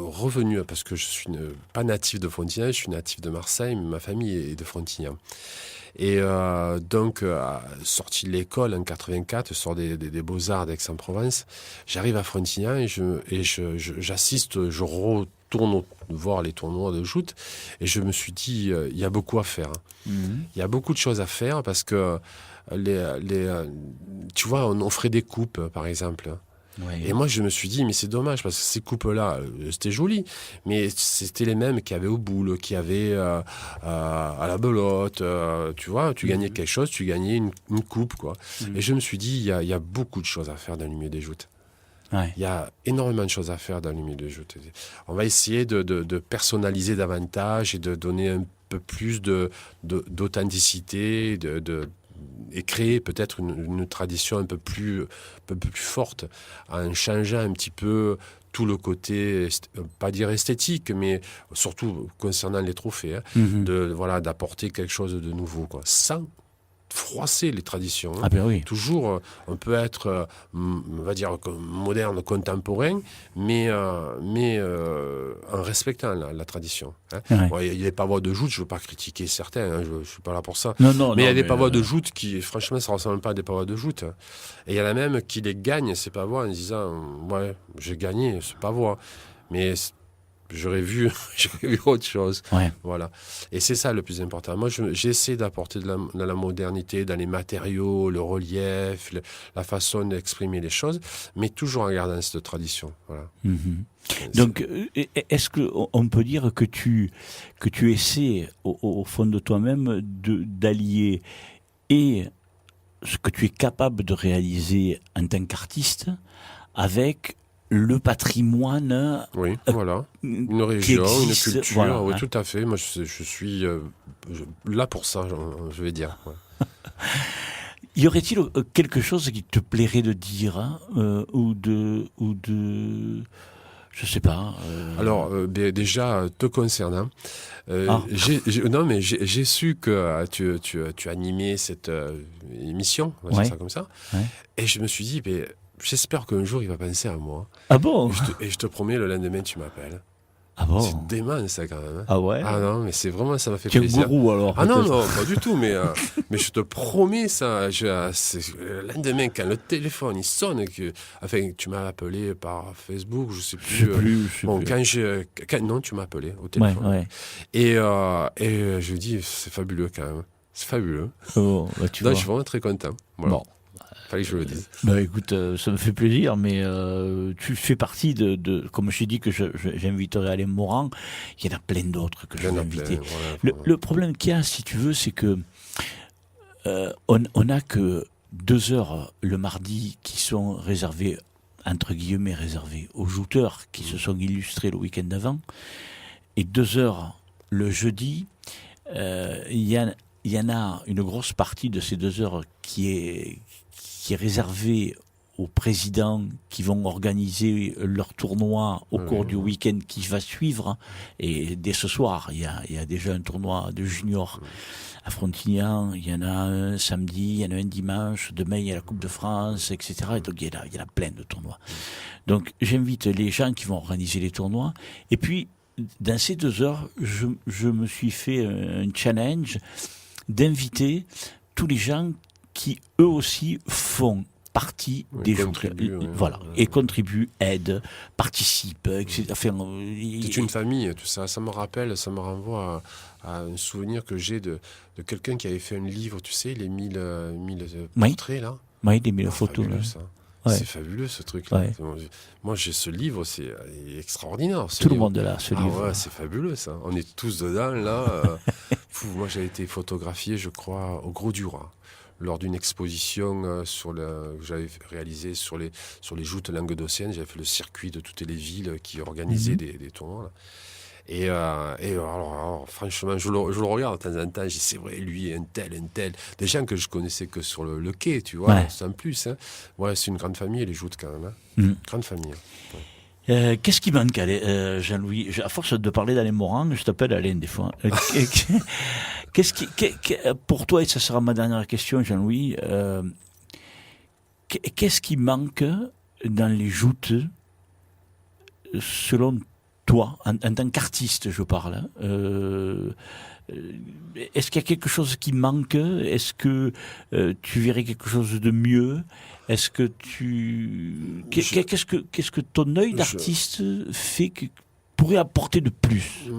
revenu, parce que je suis pas natif de Frontignan, je suis natif de Marseille, mais ma famille est de Frontignan. Et donc, sorti de l'école en 84, sort des Beaux-Arts d'Aix-en-Provence, j'arrive à Frontignan et j'assiste, je retourne voir les tournois de joute et je me suis dit, il y a beaucoup à faire. Il y a beaucoup de choses à faire parce que, tu vois, on offrait des coupes, par exemple. Oui. Et moi, je me suis dit, mais c'est dommage, parce que ces coupes-là, c'était joli, mais c'était les mêmes qu'il y avait au boule, qu'il y avait à la belote, tu vois, tu gagnais quelque chose, tu gagnais une coupe, quoi. Et je me suis dit, il y a beaucoup de choses à faire dans le milieu des joutes. Ouais. Il y a énormément de choses à faire dans le milieu des joutes. On va essayer de personnaliser davantage et de donner un peu plus d'authenticité, et créer peut-être une tradition un peu plus forte, en changeant un petit peu tout le côté, pas dire esthétique, mais surtout concernant les trophées, d'apporter quelque chose de nouveau, quoi, sans froisser les traditions. Ah ben oui. Toujours, on peut être, on va dire, moderne, contemporain, mais en respectant la tradition. Hein. Ouais. Bon, il y a des pavois de joute, je ne veux pas critiquer certains, hein, je ne suis pas là pour ça. Non, mais il y a des pavois de joute qui, franchement, ça ne ressemble pas à des pavois de joute. Et il y en a même qui les gagnent, ces pavois, en disant, ouais, j'ai gagné ce pavois. Mais j'aurais vu autre chose. Ouais. Voilà. Et c'est ça le plus important. Moi, j'essaie d'apporter de la modernité dans les matériaux, le relief, la façon d'exprimer les choses, mais toujours en gardant cette tradition. Voilà. Donc, est-ce qu'on peut dire que tu essaies, au fond de toi-même, d'allier et ce que tu es capable de réaliser en tant qu'artiste avec le patrimoine, oui, voilà, une région, existe, une culture, voilà, oui, hein. tout à fait. Moi, je suis là pour ça, je vais dire. Ouais. Y aurait-il quelque chose qui te plairait de dire, hein, ou de, je sais pas. Alors, déjà, te concernant, j'ai su que tu animais cette émission, on va dire ça comme ça, et je me suis dit, j'espère qu'un jour il va penser à moi. Ah bon? Et je te promets, le lendemain tu m'appelles. Ah bon? C'est dément ça quand même. Hein. Ah ouais? Ah non, mais c'est vraiment, ça m'a fait tu plaisir. Tu es un gourou alors? Ah non, pas du tout, mais je te promets ça. Le lendemain, quand le téléphone il sonne, tu m'as appelé par Facebook, je sais plus. Non, tu m'as appelé au téléphone. Ouais. Et je lui dis, c'est fabuleux quand même. C'est fabuleux. Oh, bah, je suis vraiment très content. Voilà. Bon. Fallait que je le dise. Bah écoute, ça me fait plaisir, mais tu fais partie de comme je t'ai dit que j'inviterai Alain Morand, il y en a plein d'autres que je vais inviter. Voilà. Le problème qu'il y a, si tu veux, c'est que on n'a que 2 heures le mardi qui sont réservées, entre guillemets réservées, aux jouteurs qui se sont illustrés le week-end d'avant, et 2 heures le jeudi. Il y en a une grosse partie de ces 2 heures qui est réservé aux présidents qui vont organiser leur tournoi au cours du week-end qui va suivre. Et dès ce soir, il y a déjà un tournoi de juniors à Frontignan, il y en a un samedi, il y en a un dimanche, demain il y a la Coupe de France, etc. Et donc il y en a plein de tournois. Donc j'invite les gens qui vont organiser les tournois. Et puis, dans ces 2 heures, je me suis fait un challenge d'inviter tous les gens qui, eux aussi, font partie des gens. Voilà. Et contribuent, aident, participent, etc. Enfin, c'est une famille, tout ça. Ça me renvoie à un souvenir que j'ai de quelqu'un qui avait fait un livre, tu sais, les 1000 portraits, là. Oui, les 1000 photos. Fabuleux, ça. Ouais. C'est fabuleux, ce truc-là. Ouais. Moi, j'ai ce livre, c'est extraordinaire. Tout le monde est là, ce livre. Ouais, c'est fabuleux, ça. On est tous dedans, là. Moi, j'ai été photographié, je crois, au Gros du Roi, lors d'une exposition que j'avais réalisée sur les joutes languedociennes. J'avais fait le circuit de toutes les villes qui organisaient des tournois. Là. Et alors, franchement, je le regarde de temps en temps, je dis, c'est vrai, lui, un tel. Des gens que je connaissais que sur le quai, tu vois, c'est un plus. Hein. Ouais, c'est une grande famille, les Joutes, quand même. Hein. Grande famille. Qu'est-ce qui manque, Jean-Louis? À force de parler d'Alain Morand, je t'appelle Alain des fois. Pour toi, et ça sera ma dernière question, Jean-Louis, qu'est-ce qui manque dans les Joutes, selon toi, en tant qu'artiste, je parle, est-ce qu'il y a quelque chose qui manque? Est-ce que tu verrais quelque chose de mieux? Est-ce que qu'est-ce que ton œil d'artiste fait que pourrait apporter de plus?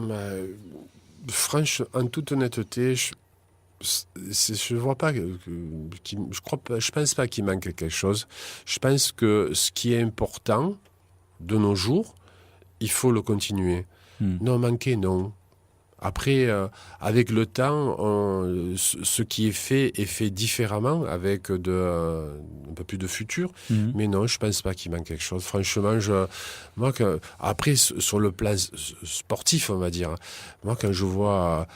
Franchement, en toute honnêteté, je vois pas je pense pas qu'il manque quelque chose. Je pense que ce qui est important de nos jours, il faut le continuer. Non, manquer, non. Après, avec le temps, ce qui est fait différemment, avec un peu plus de futur. Mais non, je pense pas qu'il manque quelque chose. Franchement, après, sur le plan sportif, on va dire, moi, quand je vois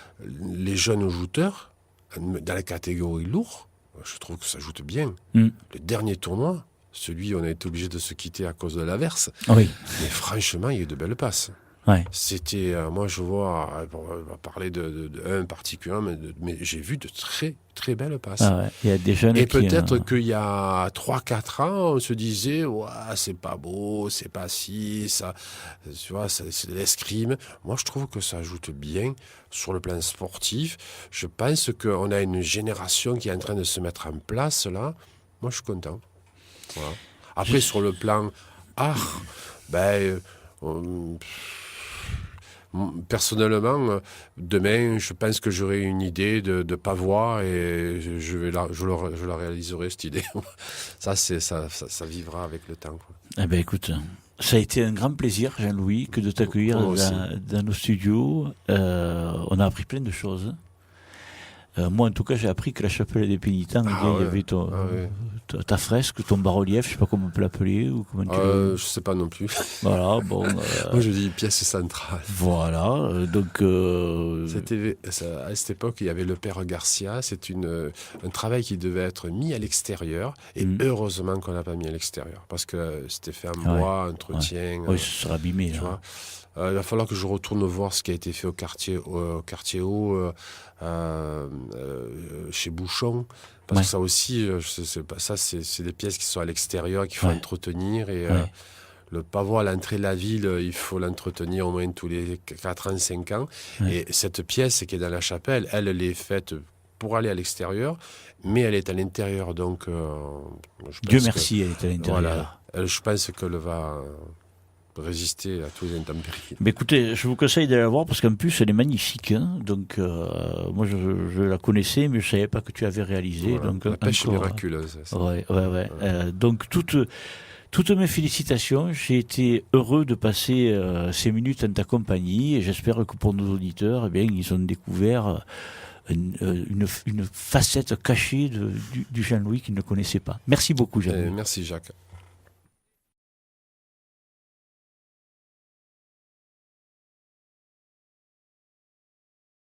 les jeunes jouteurs, dans la catégorie lourd, je trouve que ça joue bien. Le dernier tournoi, celui où on a été obligé de se quitter à cause de l'averse. Oui. Mais franchement, il y a eu de belles passes. Ouais. C'était, moi je vois, on va parler de un particulier, mais j'ai vu de très très belles passes. Ah ouais. Il y a des jeunes et peut-être qu'il y a 3-4 ans, on se disait, ouais, c'est pas beau, c'est pas si, ça, tu vois, c'est de l'escrime. Moi je trouve que ça ajoute bien sur le plan sportif. Je pense qu'on a une génération qui est en train de se mettre en place là. Moi je suis content. Voilà. Après sur le plan art, personnellement, demain, je pense que j'aurai une idée de pavois et je la réaliserai, cette idée. Ça vivra avec le temps. Quoi. Eh ben, écoute, ça a été un grand plaisir, Jean-Louis, que de t'accueillir dans nos studios. On a appris plein de choses. Moi, en tout cas, j'ai appris que la chapelle des pénitents, il y avait ta fresque, ton bas-relief, je sais pas comment on peut l'appeler. Ou comment je sais pas non plus. Voilà, bon. Moi, je dis pièce centrale. Voilà, donc... à cette époque, il y avait le père Garcia. C'est un travail qui devait être mis à l'extérieur. Et heureusement qu'on l'a pas mis à l'extérieur. Parce que c'était fait en bois, entretien. Oui, ça sera abîmé. Tu vois. Il va falloir que je retourne voir ce qui a été fait au quartier haut, chez Bouchon. Parce que ça aussi, c'est des pièces qui sont à l'extérieur, qu'il faut entretenir. Et le pavois à l'entrée de la ville, il faut l'entretenir au moins tous les 4 ans, 5 ans. Et cette pièce qui est dans la chapelle, elle est faite pour aller à l'extérieur, mais elle est à l'intérieur. Donc, Dieu merci, elle est à l'intérieur. Voilà, je pense qu'elle va résister à tous les intempéries. Mais écoutez, je vous conseille d'aller la voir parce qu'en plus elle est magnifique. Hein. Donc moi je la connaissais, mais je savais pas que tu avais réalisé. Voilà, donc la pêche miraculeuse. Ouais. Donc toutes mes félicitations. J'ai été heureux de passer ces minutes en ta compagnie et j'espère que pour nos auditeurs, eh bien, ils ont découvert une facette cachée du Jean-Louis qu'ils ne connaissaient pas. Merci beaucoup, Jean-Louis. Merci, Jacques.